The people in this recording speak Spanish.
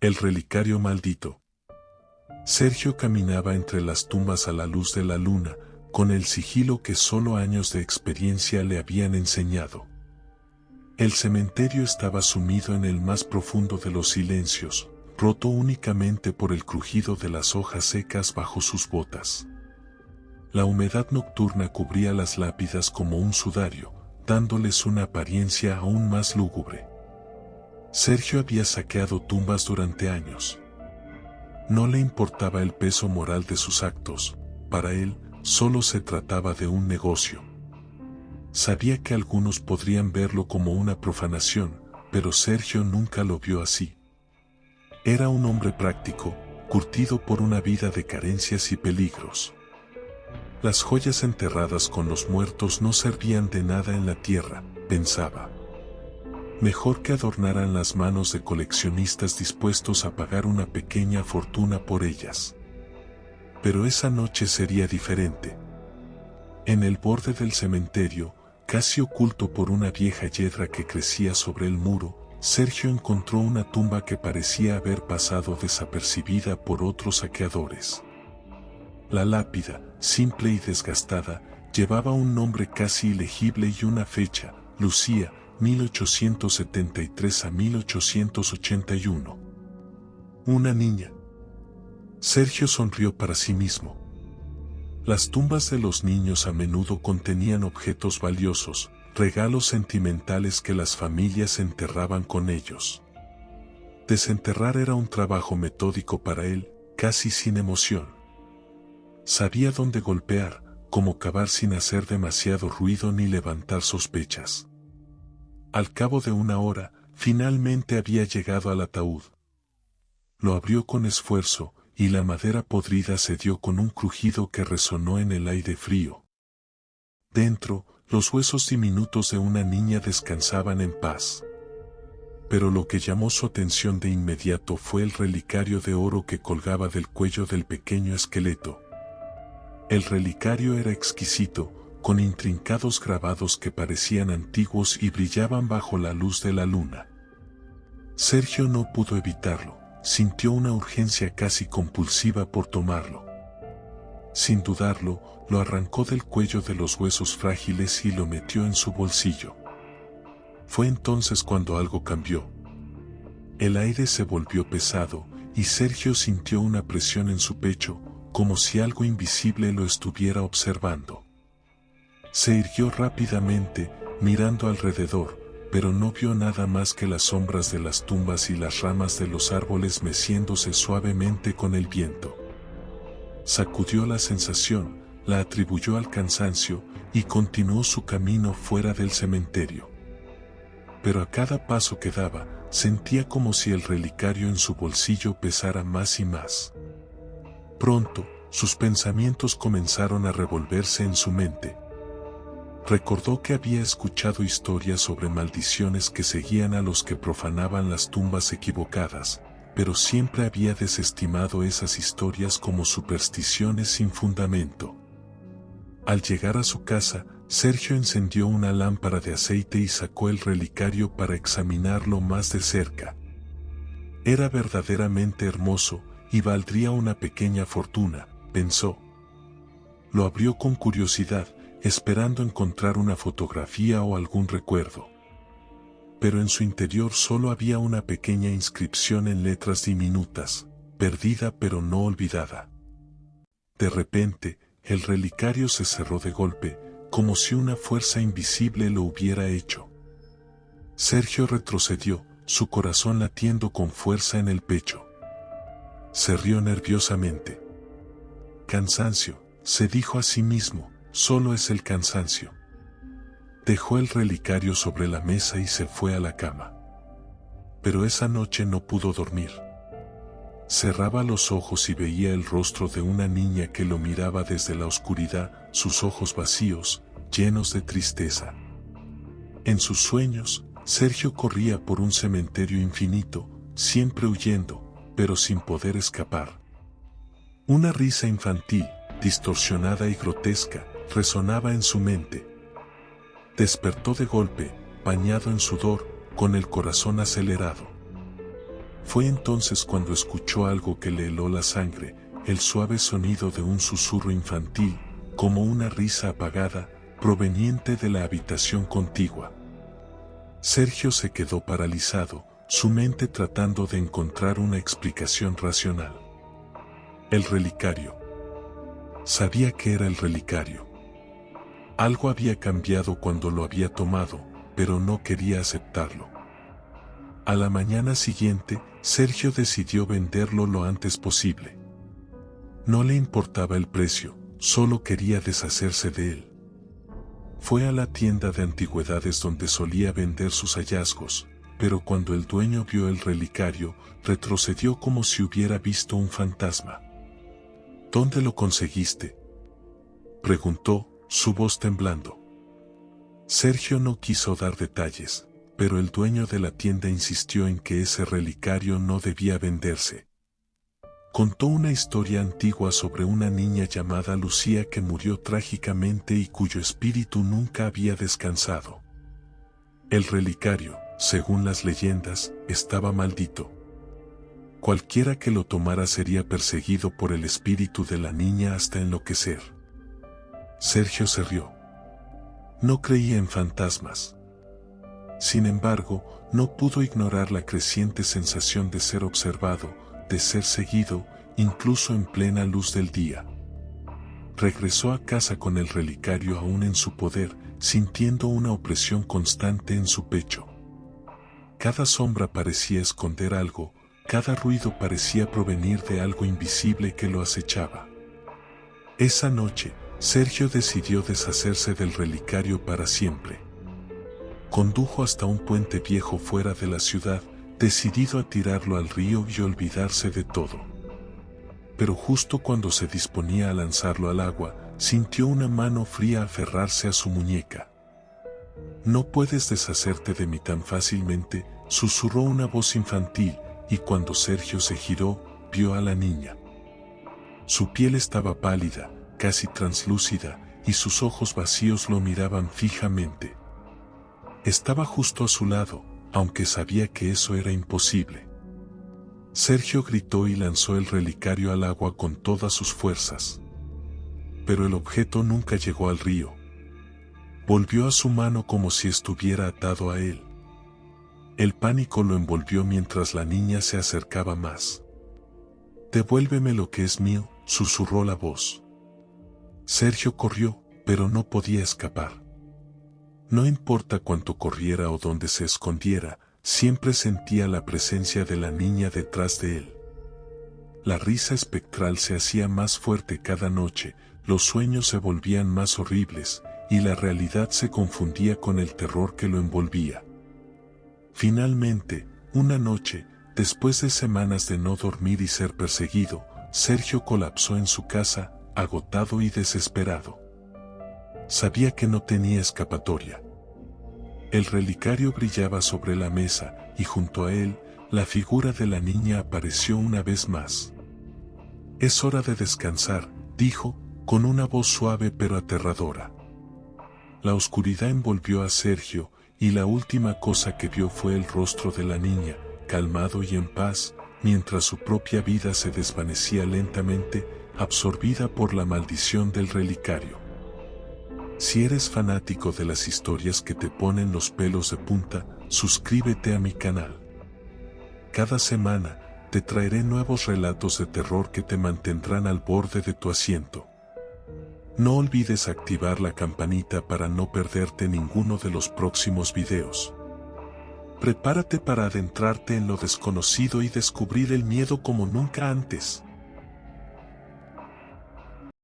El relicario maldito. Sergio caminaba entre las tumbas a la luz de la luna, con el sigilo que solo años de experiencia le habían enseñado. El cementerio estaba sumido en el más profundo de los silencios, roto únicamente por el crujido de las hojas secas bajo sus botas. La humedad nocturna cubría las lápidas como un sudario, dándoles una apariencia aún más lúgubre. Sergio había saqueado tumbas durante años. No le importaba el peso moral de sus actos, para él, solo se trataba de un negocio. Sabía que algunos podrían verlo como una profanación, pero Sergio nunca lo vio así. Era un hombre práctico, curtido por una vida de carencias y peligros. Las joyas enterradas con los muertos no servían de nada en la tierra, pensaba. Mejor que adornaran las manos de coleccionistas dispuestos a pagar una pequeña fortuna por ellas. Pero esa noche sería diferente. En el borde del cementerio, casi oculto por una vieja yedra que crecía sobre el muro, Sergio encontró una tumba que parecía haber pasado desapercibida por otros saqueadores. La lápida, simple y desgastada, llevaba un nombre casi ilegible y una fecha, Lucía, 1873 a 1881. Una niña. Sergio sonrió para sí mismo. Las tumbas de los niños a menudo contenían objetos valiosos, regalos sentimentales que las familias enterraban con ellos. Desenterrar era un trabajo metódico para él, casi sin emoción. Sabía dónde golpear, cómo cavar sin hacer demasiado ruido ni levantar sospechas. Al cabo de una hora, finalmente había llegado al ataúd. Lo abrió con esfuerzo, y la madera podrida se dio con un crujido que resonó en el aire frío. Dentro, los huesos diminutos de una niña descansaban en paz. Pero lo que llamó su atención de inmediato fue el relicario de oro que colgaba del cuello del pequeño esqueleto. El relicario era exquisito, con intrincados grabados que parecían antiguos y brillaban bajo la luz de la luna. Sergio no pudo evitarlo, sintió una urgencia casi compulsiva por tomarlo. Sin dudarlo, lo arrancó del cuello de los huesos frágiles y lo metió en su bolsillo. Fue entonces cuando algo cambió. El aire se volvió pesado, y Sergio sintió una presión en su pecho, como si algo invisible lo estuviera observando. Se irguió rápidamente, mirando alrededor, pero no vio nada más que las sombras de las tumbas y las ramas de los árboles meciéndose suavemente con el viento. Sacudió la sensación, la atribuyó al cansancio, y continuó su camino fuera del cementerio. Pero a cada paso que daba, sentía como si el relicario en su bolsillo pesara más y más. Pronto, sus pensamientos comenzaron a revolverse en su mente. Recordó que había escuchado historias sobre maldiciones que seguían a los que profanaban las tumbas equivocadas, pero siempre había desestimado esas historias como supersticiones sin fundamento. Al llegar a su casa, Sergio encendió una lámpara de aceite y sacó el relicario para examinarlo más de cerca. Era verdaderamente hermoso, y valdría una pequeña fortuna, pensó. Lo abrió con curiosidad, esperando encontrar una fotografía o algún recuerdo. Pero en su interior solo había una pequeña inscripción en letras diminutas, perdida pero no olvidada. De repente, el relicario se cerró de golpe, como si una fuerza invisible lo hubiera hecho. Sergio retrocedió, su corazón latiendo con fuerza en el pecho. Se rió nerviosamente. Cansancio, se dijo a sí mismo, solo es el cansancio. Dejó el relicario sobre la mesa y se fue a la cama. Pero esa noche no pudo dormir. Cerraba los ojos y veía el rostro de una niña que lo miraba desde la oscuridad, sus ojos vacíos, llenos de tristeza. En sus sueños, Sergio corría por un cementerio infinito, siempre huyendo, pero sin poder escapar. Una risa infantil, distorsionada y grotesca, resonaba en su mente. Despertó de golpe, bañado en sudor, con el corazón acelerado. Fue entonces cuando escuchó algo que le heló la sangre, el suave sonido de un susurro infantil, como una risa apagada, proveniente de la habitación contigua. Sergio se quedó paralizado, su mente tratando de encontrar una explicación racional. El relicario. Sabía que era el relicario. Algo había cambiado cuando lo había tomado, pero no quería aceptarlo. A la mañana siguiente, Sergio decidió venderlo lo antes posible. No le importaba el precio, solo quería deshacerse de él. Fue a la tienda de antigüedades donde solía vender sus hallazgos, pero cuando el dueño vio el relicario, retrocedió como si hubiera visto un fantasma. ¿Dónde lo conseguiste?, preguntó, su voz temblando. Sergio no quiso dar detalles, pero el dueño de la tienda insistió en que ese relicario no debía venderse. Contó una historia antigua sobre una niña llamada Lucía que murió trágicamente y cuyo espíritu nunca había descansado. El relicario, según las leyendas, estaba maldito. Cualquiera que lo tomara sería perseguido por el espíritu de la niña hasta enloquecer. Sergio se rió. No creía en fantasmas. Sin embargo, no pudo ignorar la creciente sensación de ser observado, de ser seguido, incluso en plena luz del día. Regresó a casa con el relicario aún en su poder, sintiendo una opresión constante en su pecho. Cada sombra parecía esconder algo, cada ruido parecía provenir de algo invisible que lo acechaba. Esa noche, Sergio decidió deshacerse del relicario para siempre. Condujo hasta un puente viejo fuera de la ciudad, decidido a tirarlo al río y olvidarse de todo. Pero justo cuando se disponía a lanzarlo al agua, sintió una mano fría aferrarse a su muñeca. «No puedes deshacerte de mí tan fácilmente», susurró una voz infantil, y cuando Sergio se giró, vio a la niña. Su piel estaba pálida, casi translúcida, y sus ojos vacíos lo miraban fijamente. Estaba justo a su lado, aunque sabía que eso era imposible. Sergio gritó y lanzó el relicario al agua con todas sus fuerzas. Pero el objeto nunca llegó al río. Volvió a su mano como si estuviera atado a él. El pánico lo envolvió mientras la niña se acercaba más. «Devuélveme lo que es mío», susurró la voz. Sergio corrió, pero no podía escapar. No importa cuánto corriera o dónde se escondiera, siempre sentía la presencia de la niña detrás de él. La risa espectral se hacía más fuerte cada noche, los sueños se volvían más horribles, y la realidad se confundía con el terror que lo envolvía. Finalmente, una noche, después de semanas de no dormir y ser perseguido, Sergio colapsó en su casa, agotado y desesperado. Sabía que no tenía escapatoria. El relicario brillaba sobre la mesa, y junto a él, la figura de la niña apareció una vez más. «Es hora de descansar», dijo, con una voz suave pero aterradora. La oscuridad envolvió a Sergio, y la última cosa que vio fue el rostro de la niña, calmado y en paz, mientras su propia vida se desvanecía lentamente, absorbida por la maldición del relicario. Si eres fanático de las historias que te ponen los pelos de punta, suscríbete a mi canal. Cada semana, te traeré nuevos relatos de terror que te mantendrán al borde de tu asiento. No olvides activar la campanita para no perderte ninguno de los próximos videos. Prepárate para adentrarte en lo desconocido y descubrir el miedo como nunca antes.